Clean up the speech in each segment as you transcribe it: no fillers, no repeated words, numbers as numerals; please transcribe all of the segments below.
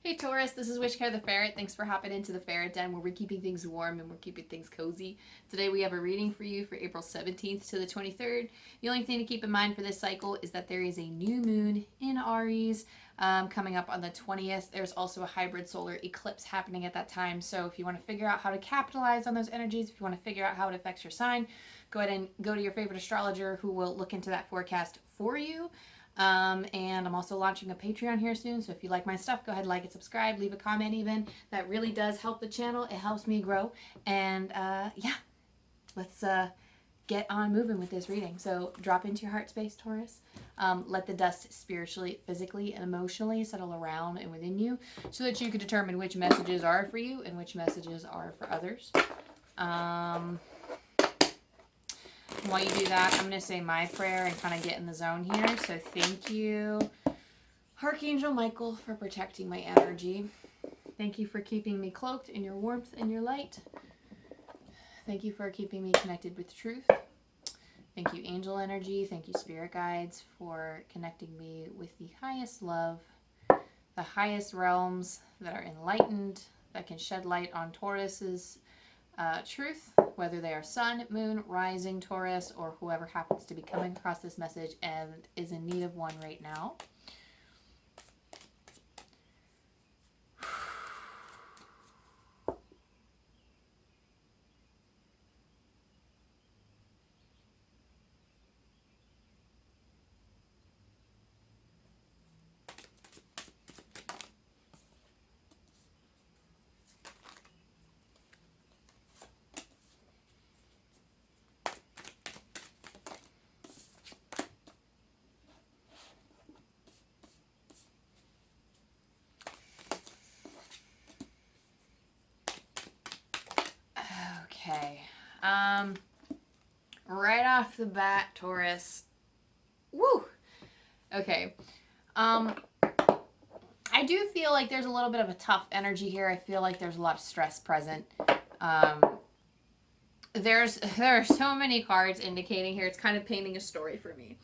Hey Taurus, this is wishkotheferret. Thanks for hopping into the ferret den where we're keeping things warm and we're keeping things cozy. Today we have a reading for you for April 17th to the 23rd. The only thing to keep in mind for this cycle is that there is a new moon in Aries coming up on the 20th. There's also a hybrid solar eclipse happening at that time. So if you want to figure out how to capitalize on those energies, if you want to figure out how it affects your sign, go ahead and go to your favorite astrologer who will look into that forecast for you. And I'm also launching a Patreon here soon, so if you like my stuff, go ahead, like and subscribe, leave a comment even. That really does help the channel. It helps me grow. And yeah, let's get on moving with this reading. So drop into your heart space, Taurus. Let the dust spiritually, physically, and emotionally settle around and within you so that you can determine which messages are for you and which messages are for others. While you do that, I'm going to say my prayer and kind of get in the zone here. So thank you, Archangel Michael, for protecting my energy. Thank you for keeping me cloaked in your warmth and your light. Thank you for keeping me connected with truth. Thank you, angel energy. Thank you, spirit guides, for connecting me with the highest love, the highest realms that are enlightened, that can shed light on Taurus's truth, whether they are sun, moon, rising Taurus, or whoever happens to be coming across this message and is in need of one right now. Okay, right off the bat, Taurus, woo, okay, I do feel like there's a little bit of a tough energy here. I feel like there's a lot of stress present. There are so many cards indicating here, it's kind of painting a story for me.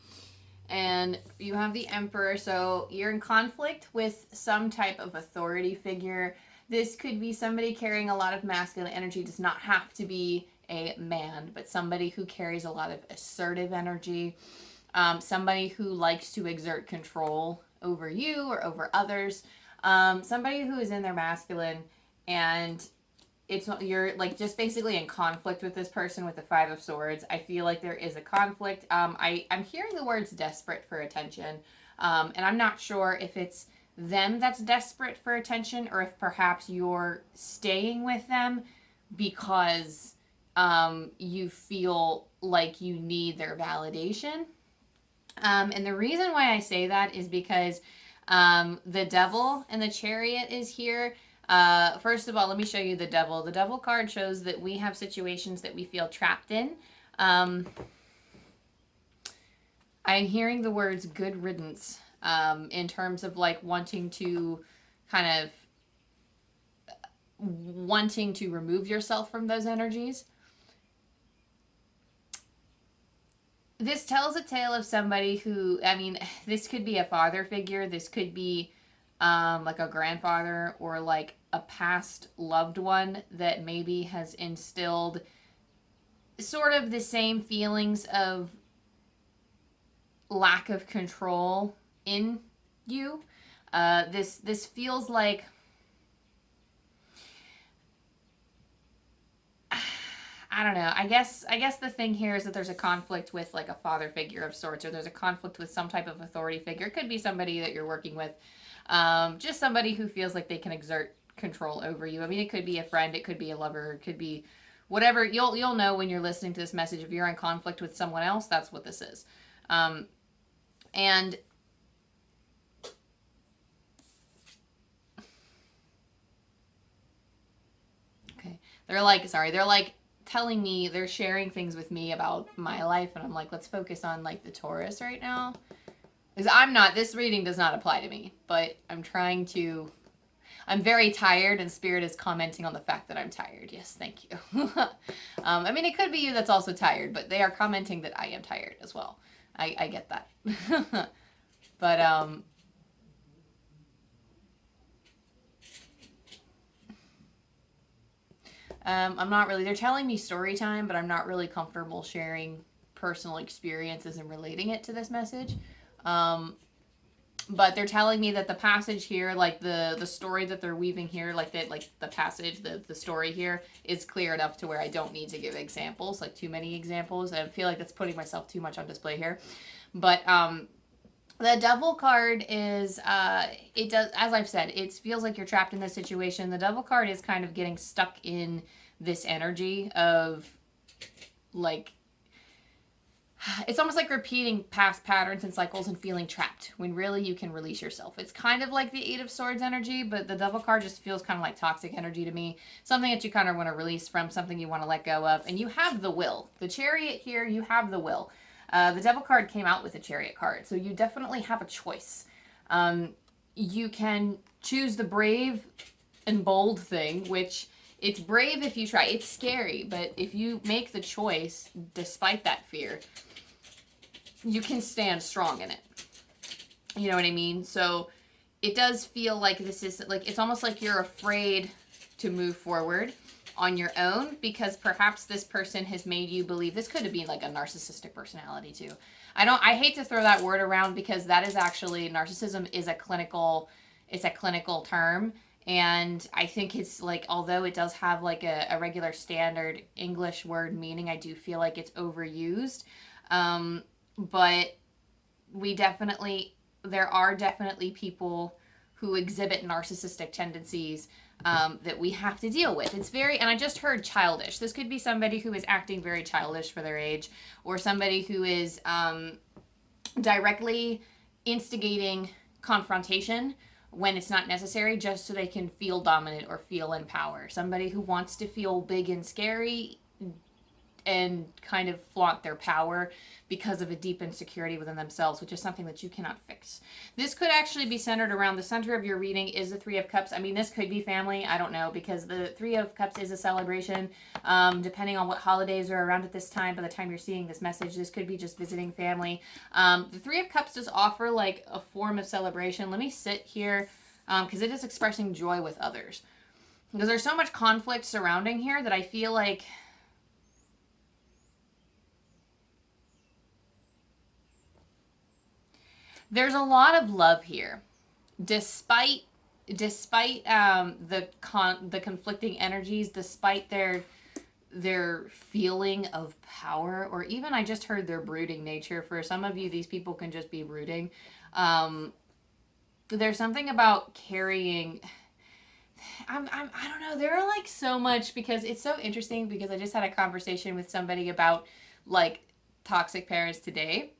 And you have the Emperor, so you're in conflict with some type of authority figure. This could be somebody carrying a lot of masculine energy. It does not have to be a man, but somebody who carries a lot of assertive energy. Somebody who likes to exert control over you or over others. Somebody who is in their masculine and you're like just basically in conflict with this person with the Five of Swords. I feel like there is a conflict. I'm hearing the words desperate for attention. And I'm not sure if it's them that's desperate for attention or if perhaps you're staying with them because you feel like you need their validation. And the reason why I say that is because the Devil and the Chariot is here. First of all, let me show you the Devil. The Devil card shows that we have situations that we feel trapped in. I'm hearing the words good riddance. In terms of like wanting to remove yourself from those energies. This tells a tale of somebody who, I mean, this could be a father figure. This could be like a grandfather or like a past loved one that maybe has instilled sort of the same feelings of lack of control in you. This feels like I don't know. I guess the thing here is that there's a conflict with like a father figure of sorts, or there's a conflict with some type of authority figure. It could be somebody that you're working with, just somebody who feels like they can exert control over you. I mean, it could be a friend, it could be a lover, it could be whatever. You'll know when you're listening to this message if you're in conflict with someone else. That's what this is, and they're like telling me, they're sharing things with me about my life, and I'm like, let's focus on like the Taurus right now. Because this reading does not apply to me, but I'm very tired, and Spirit is commenting on the fact that I'm tired. Yes, thank you. I mean, it could be you that's also tired, but they are commenting that I am tired as well. I get that. But, I'm not really, they're telling me story time, but I'm not really comfortable sharing personal experiences and relating it to this message. But they're telling me that the passage here, like the story that they're weaving here, like the passage, the story here is clear enough to where I don't need to give examples, like too many examples. I feel like that's putting myself too much on display here. But the Devil card is, it does, as I've said, it feels like you're trapped in this situation. The Devil card is kind of getting stuck in this energy of, like, it's almost like repeating past patterns and cycles and feeling trapped when really you can release yourself. It's kind of like the Eight of Swords energy, but the Devil card just feels kind of like toxic energy to me. Something that you kind of want to release from, something you want to let go of, and you have the will. The Chariot here, you have the will. The Devil card came out with a Chariot card, so you definitely have a choice. You can choose the brave and bold thing, which it's brave if you try. It's scary, but if you make the choice, despite that fear, you can stand strong in it. You know what I mean? So it does feel like this is, like, it's almost like you're afraid to move forward on your own because perhaps this person has made you believe, this could have been like a narcissistic personality too. I hate to throw that word around because that is actually, narcissism is it's a clinical term. And I think it's like, although it does have like a regular standard English word meaning, I do feel like it's overused. But there are definitely people who exhibit narcissistic tendencies that we have to deal with. It's very, and I just heard childish. This could be somebody who is acting very childish for their age, or somebody who is directly instigating confrontation when it's not necessary, just so they can feel dominant or feel in power. Somebody who wants to feel big and scary and kind of flaunt their power because of a deep insecurity within themselves, which is something that you cannot fix. This could actually be centered around the center of your reading is the Three of Cups. I mean, this could be family. I don't know, because the Three of Cups is a celebration. Depending on what holidays are around at this time, by the time you're seeing this message, this could be just visiting family. The Three of Cups does offer like a form of celebration. Let me sit here because it is expressing joy with others. Because there's so much conflict surrounding here that I feel like there's a lot of love here, despite the conflicting energies, despite their feeling of power, or even I just heard their brooding nature. For some of you, these people can just be brooding. There's something about carrying. I don't know. There are like so much, because it's so interesting, because I just had a conversation with somebody about like toxic parents today,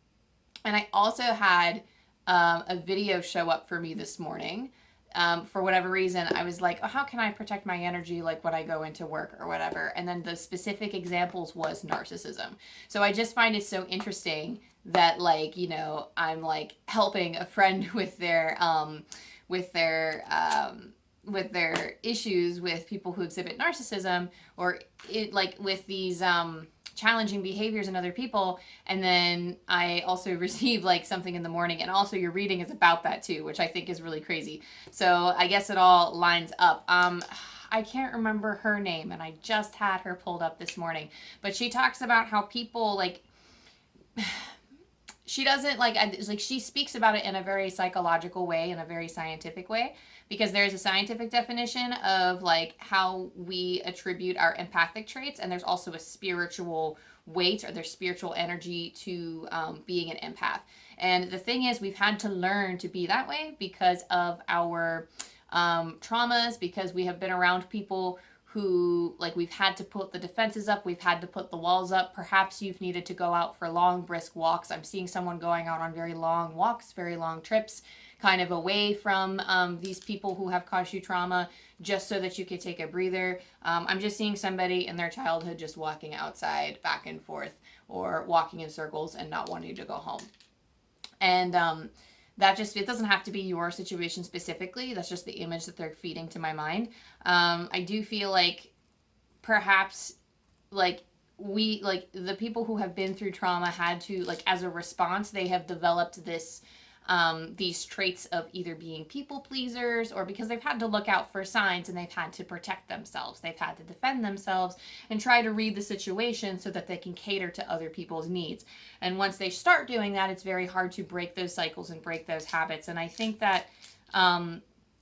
and I also had a video show up for me this morning. For whatever reason, I was like, oh, how can I protect my energy, like when I go into work or whatever? And then the specific examples was narcissism. So I just find it so interesting that, like, you know, I'm like helping a friend with their issues with people who exhibit narcissism, or it, like with these challenging behaviors in other people, and then I also receive like something in the morning, and also your reading is about that too, which I think is really crazy. So I guess it all lines up. I can't remember her name, and I just had her pulled up this morning, but she talks about how people like she doesn't like she speaks about it in a very psychological way, in a very scientific way, because there's a scientific definition of like how we attribute our empathic traits, and there's also a spiritual weight, or there's spiritual energy to being an empath. And the thing is, we've had to learn to be that way because of our traumas, because we have been around people who, like, we've had to put the defenses up, we've had to put the walls up. Perhaps you've needed to go out for long, brisk walks. I'm seeing someone going out on very long walks, very long trips, kind of away from these people who have caused you trauma, just so that you could take a breather. I'm just seeing somebody in their childhood just walking outside back and forth, or walking in circles and not wanting to go home. And that just, it doesn't have to be your situation specifically. That's just the image that they're feeding to my mind. I do feel like perhaps like the people who have been through trauma had to, like, as a response, they have developed this these traits of either being people pleasers or because they've had to look out for signs and they've had to protect themselves. They've had to defend themselves and try to read the situation so that they can cater to other people's needs. And once they start doing that, it's very hard to break those cycles and break those habits. And I think that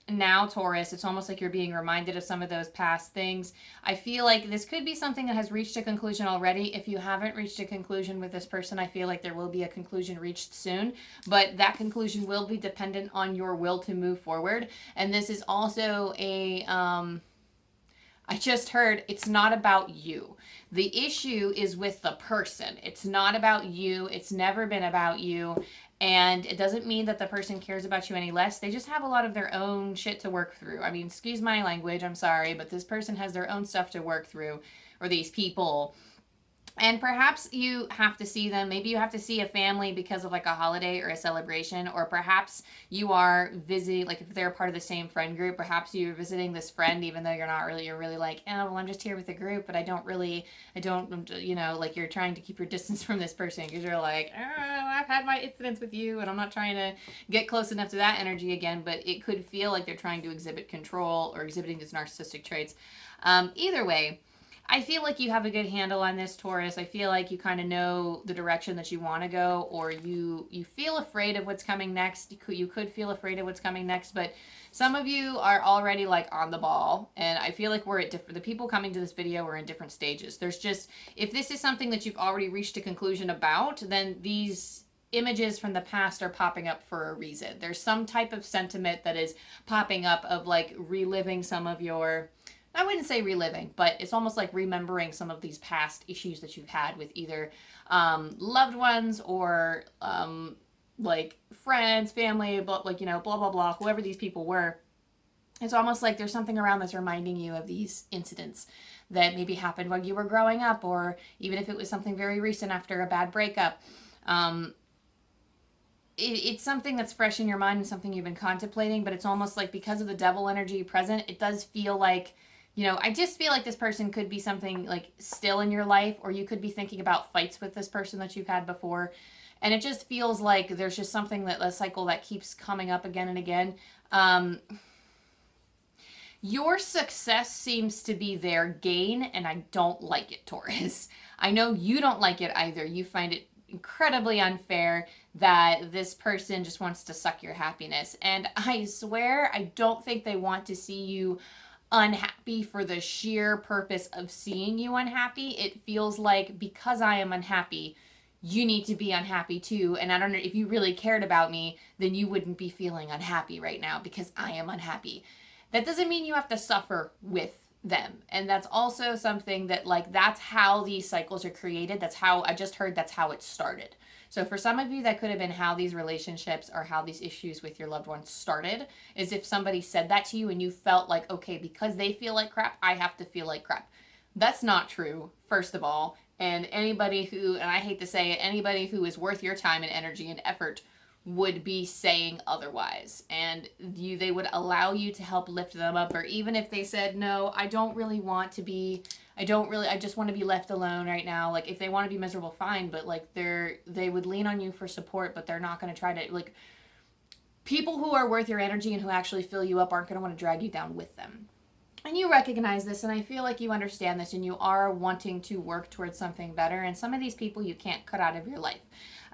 now, Taurus, it's almost like you're being reminded of some of those past things. I feel like this could be something that has reached a conclusion already. If you haven't reached a conclusion with this person, I feel like there will be a conclusion reached soon, but that conclusion will be dependent on your will to move forward. And this is also a, I just heard, it's not about you. The issue is with the person. It's not about you. It's never been about you. And it doesn't mean that the person cares about you any less. They just have a lot of their own shit to work through. I mean, excuse my language, I'm sorry, but this person has their own stuff to work through, or these people. And perhaps you have to see them. Maybe you have to see a family because of like a holiday or a celebration, or perhaps you are visiting, like if they're part of the same friend group, perhaps you're visiting this friend even though you're not really, you're really like, oh, well, I'm just here with the group, but I don't, you know, like you're trying to keep your distance from this person because you're like, oh, I've had my incidents with you and I'm not trying to get close enough to that energy again, but it could feel like they're trying to exhibit control or exhibiting these narcissistic traits. Either way, I feel like you have a good handle on this, Taurus. I feel like you kind of know the direction that you want to go, or you feel afraid of what's coming next. You could feel afraid of what's coming next, but some of you are already like on the ball, and I feel like we're at different, the people coming to this video are in different stages. There's just, if this is something that you've already reached a conclusion about, then these images from the past are popping up for a reason. There's some type of sentiment that is popping up of like reliving some of your, I wouldn't say reliving, but it's almost like remembering some of these past issues that you've had with either loved ones or like friends, family, but like, you know, blah, blah, blah, whoever these people were. It's almost like there's something around that's reminding you of these incidents that maybe happened when you were growing up, or even if it was something very recent after a bad breakup. It's something that's fresh in your mind and something you've been contemplating, but it's almost like because of the devil energy present, it does feel like, you know, I just feel like this person could be something like still in your life, or you could be thinking about fights with this person that you've had before. And it just feels like there's just something that a cycle that keeps coming up again and again. Your success seems to be their gain, and I don't like it, Taurus. I know you don't like it either. You find it incredibly unfair that this person just wants to suck your happiness. And I swear, I don't think they want to see you unhappy for the sheer purpose of seeing you unhappy. It feels like because I am unhappy, you need to be unhappy too. And I don't know, if you really cared about me, then you wouldn't be feeling unhappy right now because I am unhappy. That doesn't mean you have to suffer with them. And that's also something that, like, that's how these cycles are created. That's how, I just heard that's how it started. So for some of you, that could have been how these relationships or how these issues with your loved ones started, is if somebody said that to you and you felt like, okay, because they feel like crap, I have to feel like crap. That's not true, first of all. And anybody who, and I hate to say it, anybody who is worth your time and energy and effort would be saying otherwise. And they would allow you to help lift them up. Or even if they said, no, I don't really want to be, I just want to be left alone right now. Like, if they want to be miserable, fine. But like, they would lean on you for support, but they're not going to try to, like, people who are worth your energy and who actually fill you up aren't going to want to drag you down with them. And you recognize this, and I feel like you understand this, and you are wanting to work towards something better. And some of these people you can't cut out of your life.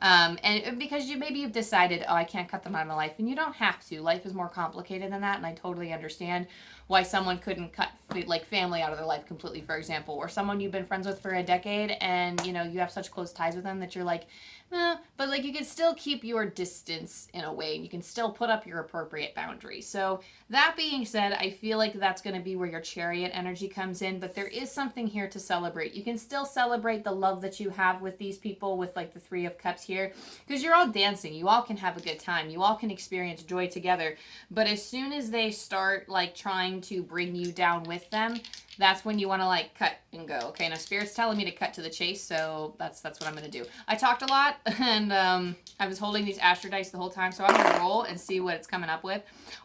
And because you've decided, oh, I can't cut them out of my life, and you don't have to. Life is more complicated than that, and I totally understand why someone couldn't cut like family out of their life completely, for example, or someone you've been friends with for a decade, and you know you have such close ties with them that you're like, but like you can still keep your distance in a way, and you can still put up your appropriate boundaries. So that being said, I feel like that's going to be where your Chariot energy comes in, but there is something here to celebrate. You can still celebrate the love that you have with these people, with like the Three of Cups here, because you're all dancing. You all can have a good time. You all can experience joy together. But as soon as they start like trying to bring you down with them, that's when you want to like cut and go. Okay, now Spirit's telling me to cut to the chase, so that's what I'm going to do. I talked a lot, and I was holding these Astro Dice the whole time, so I'm going to roll and see what it's coming up with.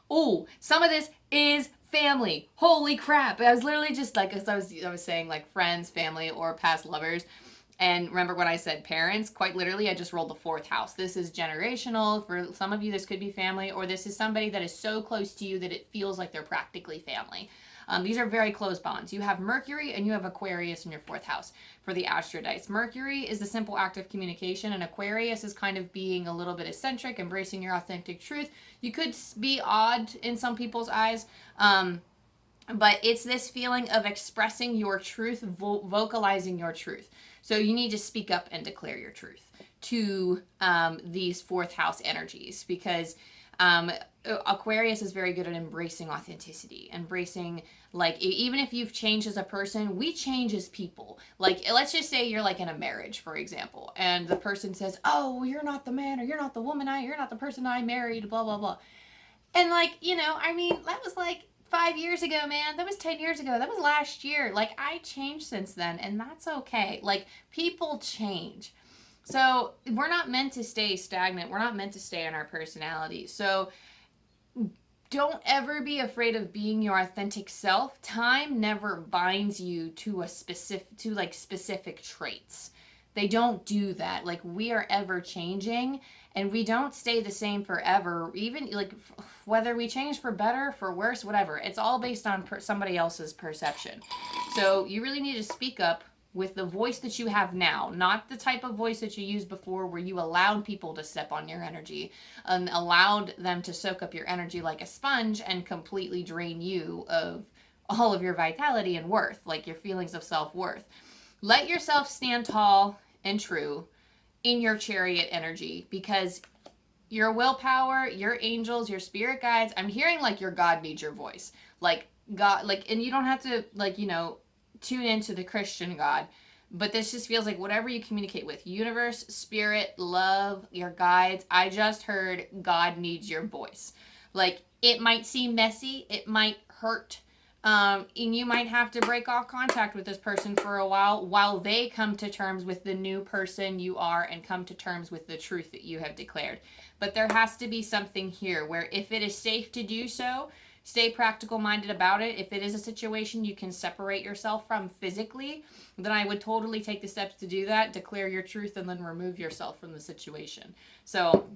Oh, some of this is family. Holy crap. I was literally just like, as I was saying, like friends, family, or past lovers. And remember what I said, parents, quite literally, I just rolled the 4th house. This is generational. For some of you, this could be family, or this is somebody that is so close to you that it feels like they're practically family. These are very close bonds. You have Mercury and you have Aquarius in your 4th house for the astrodites. Mercury is the simple act of communication, and Aquarius is kind of being a little bit eccentric, embracing your authentic truth. You could be odd in some people's eyes, but it's this feeling of expressing your truth, vocalizing your truth. So you need to speak up and declare your truth to these 4th house energies, because Aquarius is very good at embracing authenticity, embracing, like, even if you've changed as a person, we change as people. Like, let's just say you're like in a marriage, for example, and the person says, oh, you're not the man, or you're not the woman, you're not the person I married, blah, blah, blah. And like, you know, I mean, that was like 5 years ago, man. That was 10 years ago. That was last year. Like, I changed since then, and that's okay. Like, people change. So we're not meant to stay stagnant. We're not meant to stay in our personality. So don't ever be afraid of being your authentic self. Time never binds you to specific traits. They don't do that. Like, we are ever changing, and we don't stay the same forever. Even like whether we change for better, for worse, whatever. It's all based on somebody else's perception. So you really need to speak up with the voice that you have now, not the type of voice that you used before where you allowed people to step on your energy and allowed them to soak up your energy like a sponge and completely drain you of all of your vitality and worth, like your feelings of self-worth. Let yourself stand tall and true in your chariot energy, because your willpower, your angels, your spirit guides, I'm hearing like your God needs your voice. Like God, like, and you don't have to, like, you know, tune into the Christian God, but this just feels like whatever you communicate with, universe, spirit, love, your guides, I just heard God needs your voice. Like, it might seem messy, it might hurt, and you might have to break off contact with this person for a while they come to terms with the new person you are and come to terms with the truth that you have declared. But there has to be something here where, if it is safe to do so, stay practical minded about it. If it is a situation you can separate yourself from physically, then I would totally take the steps to do that, declare your truth, and then remove yourself from the situation. So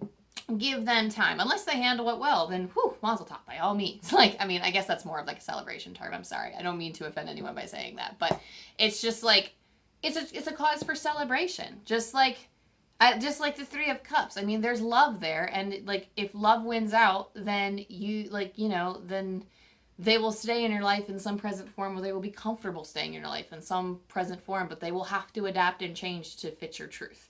give them time. Unless they handle it well, then whew, mazel tov, by all means. Like, I mean, I guess that's more of like a celebration term. I'm sorry. I don't mean to offend anyone by saying that, but it's just like, it's a cause for celebration. Just like the 3 of Cups. I mean, there's love there, and like, if love wins out, then then they will stay in your life in some present form, or they will be comfortable staying in your life in some present form, but they will have to adapt and change to fit your truth.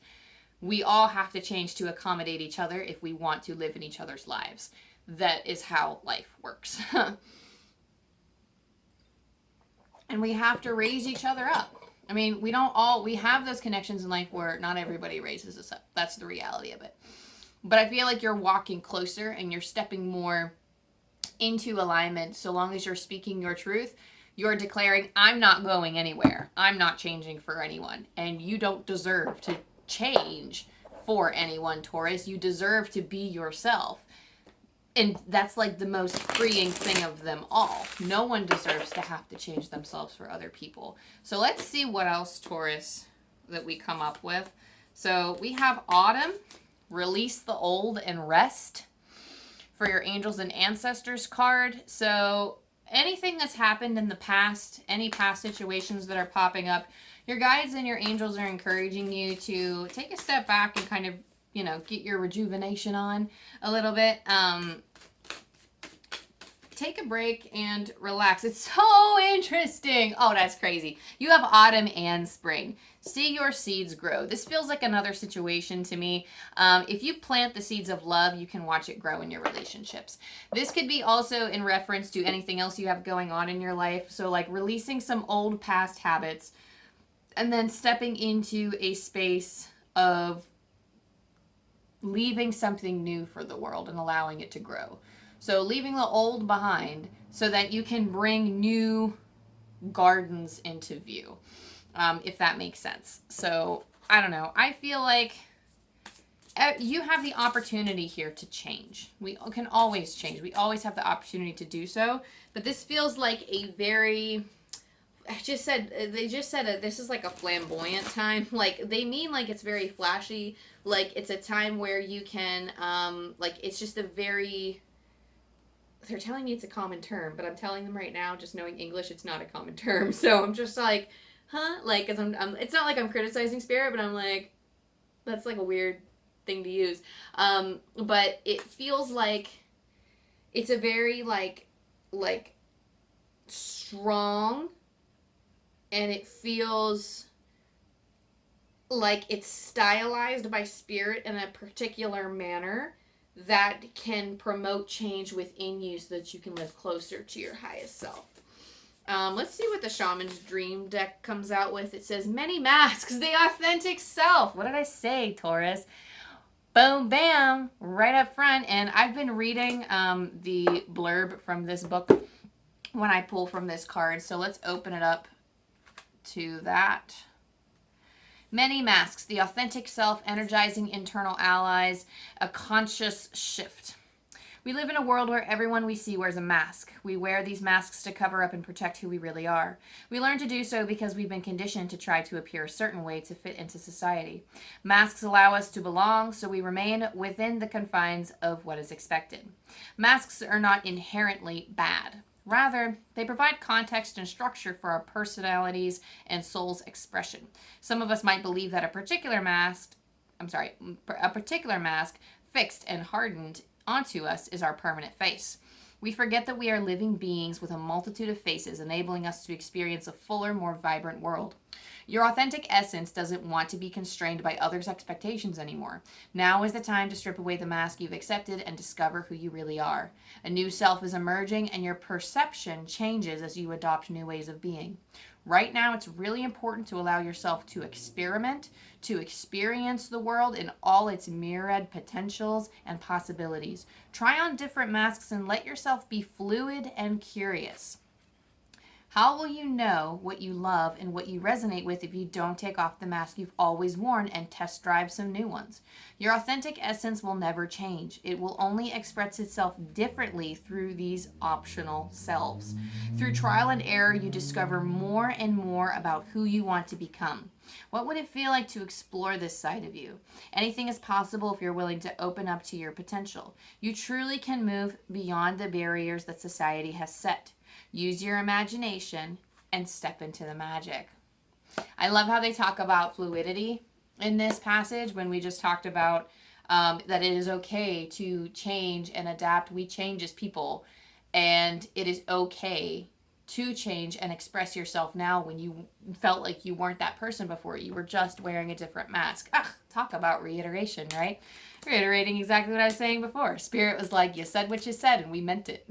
We all have to change to accommodate each other if we want to live in each other's lives. That is how life works. And we have to raise each other up. I mean, we have those connections in life where not everybody raises us up. That's the reality of it. But I feel like you're walking closer and you're stepping more into alignment. So long as you're speaking your truth, you're declaring, I'm not going anywhere. I'm not changing for anyone. And you don't deserve to change for anyone, Taurus. You deserve to be yourself. And that's like the most freeing thing of them all. No one deserves to have to change themselves for other people. So let's see what else, Taurus, that we come up with. So we have Autumn, release the old and rest, for your angels and ancestors card. So anything that's happened in the past, any past situations that are popping up, your guides and your angels are encouraging you to take a step back and kind of, get your rejuvenation on a little bit. Take a break and relax. It's so interesting. Oh, that's crazy. You have autumn and spring. See your seeds grow. This feels like another situation to me. If you plant the seeds of love, you can watch it grow in your relationships. This could be also in reference to anything else you have going on in your life. So like releasing some old past habits and then stepping into a space of leaving something new for the world and allowing it to grow. So leaving the old behind so that you can bring new gardens into view, if that makes sense. So I don't know. I feel like you have the opportunity here to change. We can always change. We always have the opportunity to do so. But this feels like a very they just said this is like a flamboyant time. Like they mean like it's very flashy. Like it's a time where you can like it's just a very. They're telling me it's a common term, but I'm telling them right now, just knowing English, it's not a common term. So I'm just like, huh? Like, cause it's not like I'm criticizing spirit, but I'm like, that's like a weird thing to use. But it feels like it's a very like strong, and it feels like it's stylized by spirit in a particular manner that can promote change within you so that you can live closer to your highest self. Let's see what the Shaman's Dream deck comes out with. It says, many masks, the authentic self. What did I say, Taurus? Boom, bam, right up front. And I've been reading the blurb from this book when I pull from this card. So let's open it up to that. Many masks, the authentic self, energizing internal allies, a conscious shift. We live in a world where everyone we see wears a mask. We wear these masks to cover up and protect who we really are. We learn to do so because we've been conditioned to try to appear a certain way to fit into society. Masks allow us to belong, so we remain within the confines of what is expected. Masks are not inherently bad. Rather, they provide context and structure for our personalities and soul's expression. Some of us might believe that a particular mask, fixed and hardened onto us is our permanent face. We forget that we are living beings with a multitude of faces, enabling us to experience a fuller, more vibrant world. Your authentic essence doesn't want to be constrained by others' expectations anymore. Now is the time to strip away the mask you've accepted and discover who you really are. A new self is emerging, and your perception changes as you adopt new ways of being. Right now, it's really important to allow yourself to experiment, to experience the world in all its myriad potentials and possibilities. Try on different masks and let yourself be fluid and curious. How will you know what you love and what you resonate with if you don't take off the mask you've always worn and test drive some new ones? Your authentic essence will never change. It will only express itself differently through these optional selves. Through trial and error, you discover more and more about who you want to become. What would it feel like to explore this side of you? Anything is possible if you're willing to open up to your potential. You truly can move beyond the barriers that society has set. Use your imagination and step into the magic. I love how they talk about fluidity in this passage when we just talked about that it is okay to change and adapt. We change as people, and it is okay to change and express yourself now when you felt like you weren't that person before. You were just wearing a different mask. Talk about reiteration, right? Reiterating exactly what I was saying before. Spirit was like, you said what you said, and we meant it.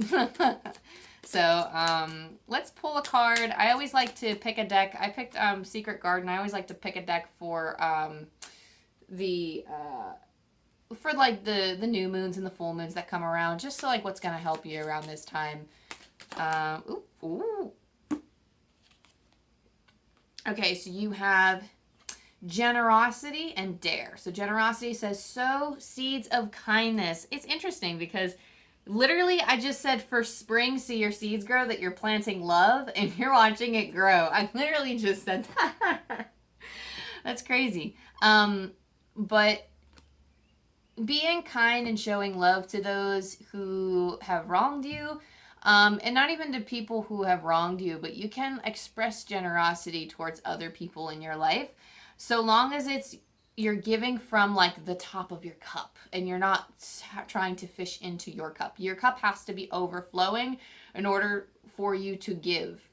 So, let's pull a card. I always like to pick a deck. I picked Secret Garden. I always like to pick a deck for the new moons and the full moons that come around, just so like what's going to help you around this time. Ooh. Okay, so you have generosity and dare. So generosity says, sow seeds of kindness. It's interesting because literally, I just said for spring, see your seeds grow, that you're planting love, and you're watching it grow. I literally just said that. That's crazy. But being kind and showing love to those who have wronged you, and not even to people who have wronged you, but you can express generosity towards other people in your life, so long as you're giving from like the top of your cup and you're not trying to fish into your cup. Your cup has to be overflowing in order for you to give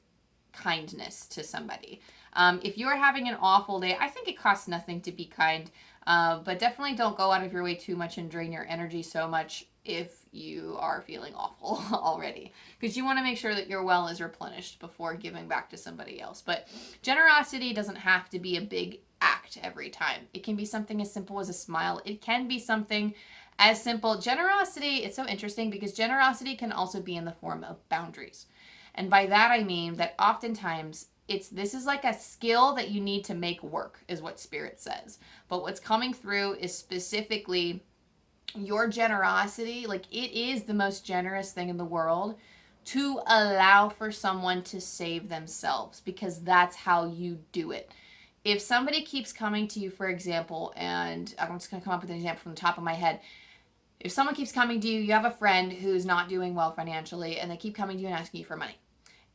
kindness to somebody. If you're having an awful day, I think it costs nothing to be kind, but definitely don't go out of your way too much and drain your energy so much if you are feeling awful already, because you want to make sure that your well is replenished before giving back to somebody else. But generosity doesn't have to be a big act every time. It can be something as simple as a smile. It can be something as simple. Generosity, it's so interesting because generosity can also be in the form of boundaries. And by that I mean that oftentimes this is like a skill that you need to make work, is what Spirit says. But what's coming through is specifically your generosity. Like, it is the most generous thing in the world to allow for someone to save themselves, because that's how you do it. If somebody keeps coming to you, for example, and I'm just going to come up with an example from the top of my head. If someone keeps coming to you, you have a friend who's not doing well financially, and they keep coming to you and asking you for money.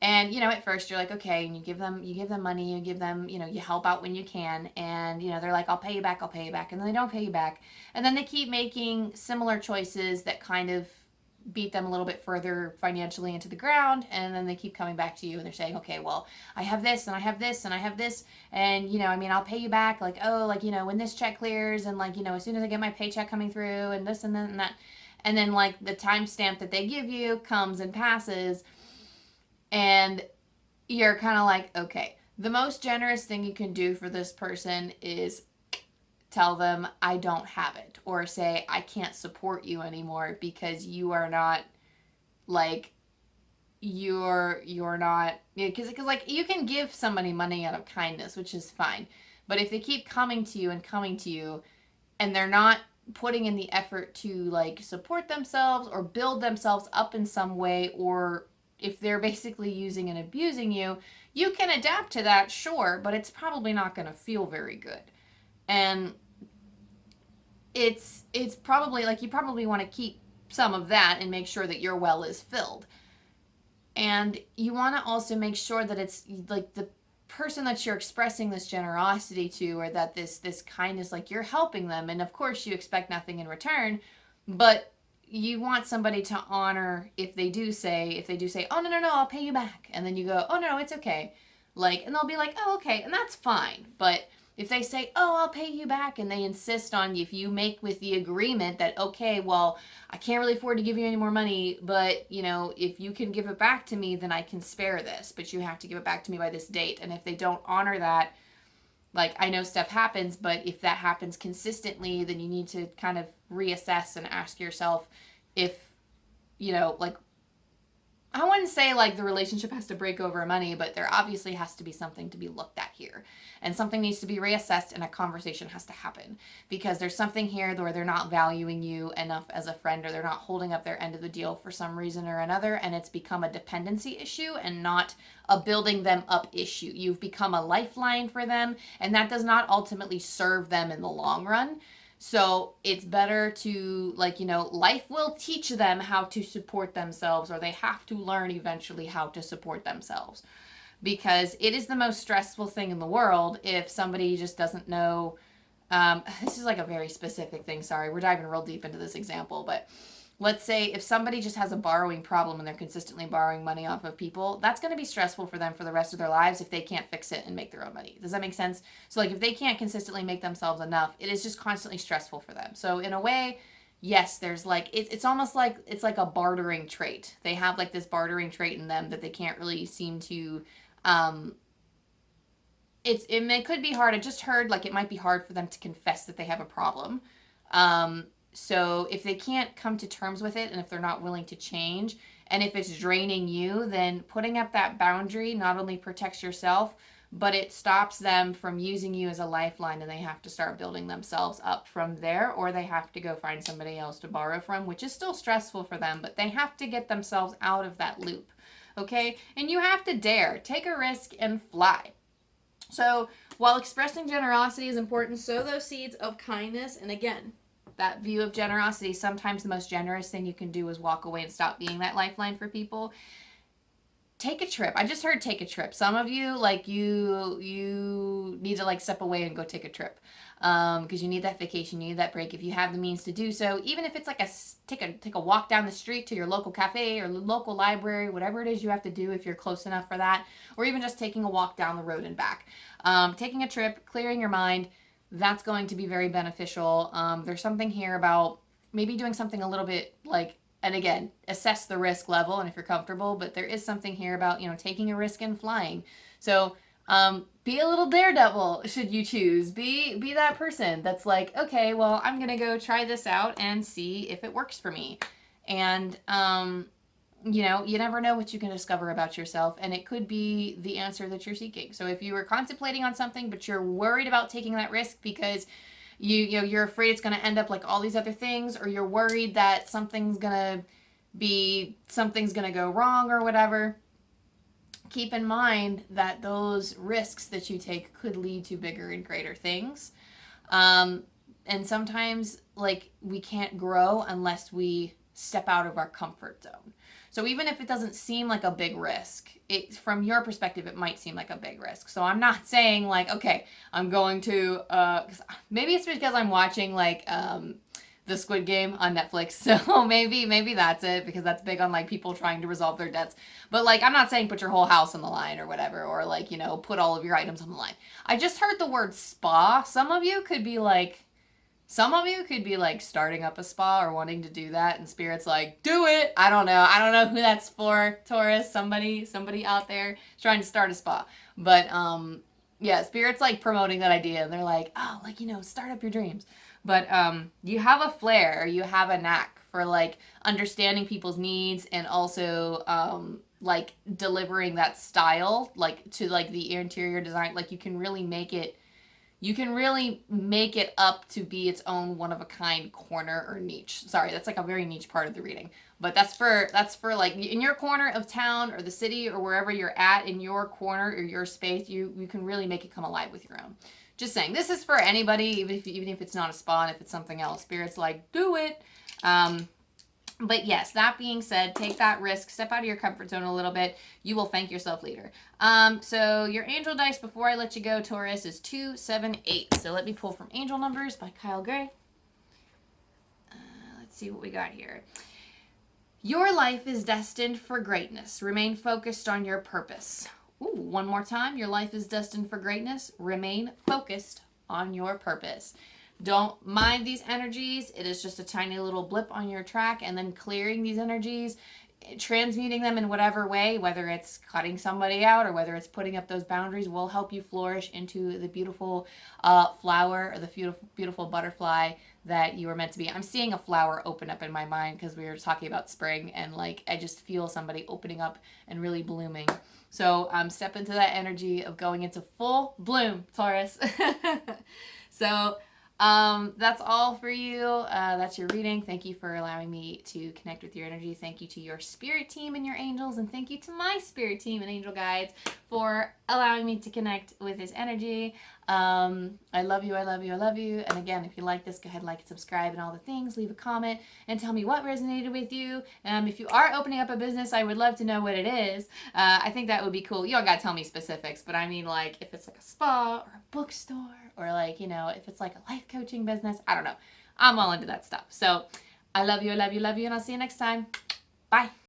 And, at first you're like, okay, and you give them money, you give them, you help out when you can. And, they're like, I'll pay you back. And then they don't pay you back. And then they keep making similar choices that kind of beat them a little bit further financially into the ground. And then they keep coming back to you and they're saying, okay, well, I have this and I have this and I have this. And, I'll pay you back. Like, oh, like, when this check clears and like, as soon as I get my paycheck coming through and this and then and that. And then like the timestamp that they give you comes and passes. And you're kind of like, okay, the most generous thing you can do for this person is tell them I don't have it, or say I can't support you anymore because you are not like you're not, because like you can give somebody money out of kindness, which is fine, but if they keep coming to you and they're not putting in the effort to like support themselves or build themselves up in some way, or if they're basically using and abusing you, you can adapt to that, sure, but it's probably not going to feel very good. And it's probably like you probably want to keep some of that and make sure that your well is filled. And you want to also make sure that it's like the person that you're expressing this generosity to, or that this kindness, like you're helping them, and of course you expect nothing in return, but you want somebody to honor if they do say, oh, no, I'll pay you back. And then you go, oh, no, it's okay. Like, and they'll be like, oh, okay. And that's fine. But if they say, oh, I'll pay you back, and they insist on, if you make with the agreement that, okay, well, I can't really afford to give you any more money, but, if you can give it back to me, then I can spare this, but you have to give it back to me by this date. And if they don't honor that, like, I know stuff happens, but if that happens consistently, then you need to kind of reassess and ask yourself if, like, I wouldn't say like the relationship has to break over money, but there obviously has to be something to be looked at here. And something needs to be reassessed, and a conversation has to happen, because there's something here where they're not valuing you enough as a friend, or they're not holding up their end of the deal for some reason or another, and it's become a dependency issue and not a building them up issue. You've become a lifeline for them, and that does not ultimately serve them in the long run. So it's better to, like, life will teach them how to support themselves, or they have to learn eventually how to support themselves, because it is the most stressful thing in the world if somebody just doesn't know. This is like a very specific thing. Sorry, we're diving real deep into this example, but let's say if somebody just has a borrowing problem and they're consistently borrowing money off of people, that's going to be stressful for them for the rest of their lives if they can't fix it and make their own money. Does that make sense? So like if they can't consistently make themselves enough, it is just constantly stressful for them. So in a way, yes, there's like, it's almost like, it's like a bartering trait. They have like this bartering trait in them that they can't really seem to, it could be hard. I just heard like it might be hard for them to confess that they have a problem. So if they can't come to terms with it, and if they're not willing to change, and if it's draining you, then putting up that boundary not only protects yourself, but it stops them from using you as a lifeline, and they have to start building themselves up from there, or they have to go find somebody else to borrow from, which is still stressful for them, but they have to get themselves out of that loop, okay? And you have to dare, take a risk, and fly. So while expressing generosity is important, sow those seeds of kindness, and again, that view of generosity, sometimes the most generous thing you can do is walk away and stop being that lifeline for people. Take a trip. I just heard take a trip. Some of you, like, you need to, like, step away and go take a trip. Because you need that vacation, you need that break if you have the means to do so. Even if it's like take a walk down the street to your local cafe or local library, whatever it is you have to do if you're close enough for that. Or even just taking a walk down the road and back. Taking a trip, clearing your mind, that's going to be very beneficial. There's something here about maybe doing something a little bit like, and again, assess the risk level and if you're comfortable, but there is something here about, taking a risk and flying. So be a little daredevil should you choose. Be that person that's like, okay, well, I'm going to go try this out and see if it works for me. And, you never know what you can discover about yourself, and it could be the answer that you're seeking. So if you were contemplating on something, but you're worried about taking that risk because you're afraid it's going to end up like all these other things, or you're worried that something's going to something's going to go wrong or whatever, keep in mind that those risks that you take could lead to bigger and greater things. And sometimes, like, we can't grow unless we step out of our comfort zone. So even if it doesn't seem like a big risk, from your perspective, it might seem like a big risk. So I'm not saying, like, okay, I'm going to, maybe it's because I'm watching, like, the Squid Game on Netflix. So maybe that's it, because that's big on, like, people trying to resolve their debts. But, like, I'm not saying put your whole house on the line or whatever, or, like, you know, put all of your items on the line. I just heard the word spa. Some of you could be like starting up a spa or wanting to do that, and Spirit's like, do it. I don't know who that's for, Taurus. Somebody out there is trying to start a spa. But yeah, Spirit's like promoting that idea, and they're like, oh, like, you know, start up your dreams. But you have a flair, or you have a knack for, like, understanding people's needs, and also like delivering that style, like, to, like, the interior design. Like, you can really make it up to be its own one-of-a-kind corner or niche. Sorry, that's like a very niche part of the reading. But that's for like, in your corner of town or the city or wherever you're at, in your corner or your space, you can really make it come alive with your own. Just saying, this is for anybody, even if it's not a spa, and if it's something else. Spirit's like, do it. But yes, that being said, take that risk, step out of your comfort zone a little bit. You will thank yourself later. So your angel dice, before I let you go, Taurus, is 2, 7, 8. So let me pull from Angel Numbers by Kyle Gray. Let's see what we got here. Your life is destined for greatness. Remain focused on your purpose. Ooh, one more time. Your life is destined for greatness. Remain focused on your purpose. Don't mind these energies. It is just a tiny little blip on your track, and then clearing these energies, transmuting them in whatever way, whether it's cutting somebody out or whether it's putting up those boundaries, will help you flourish into the beautiful flower, or the beautiful butterfly that you were meant to be. I'm seeing a flower open up in my mind because we were talking about spring, and, like, I just feel somebody opening up and really blooming. So step into that energy of going into full bloom, Taurus. So that's all for you. That's your reading. Thank you for allowing me to connect with your energy. Thank you to your spirit team and your angels, and thank you to my spirit team and angel guides for allowing me to connect with this energy. I love you, I love you, I love you. And again, if you like this, go ahead, like and subscribe and all the things. Leave a comment and tell me what resonated with you. If you are opening up a business, I would love to know what it is. I think that would be cool. You don't gotta tell me specifics, but I mean, like, if it's like a spa or a bookstore, or, like, you know, if it's like a life coaching business, I don't know. I'm all into that stuff. So I love you, I love you, love you, and I'll see you next time. Bye.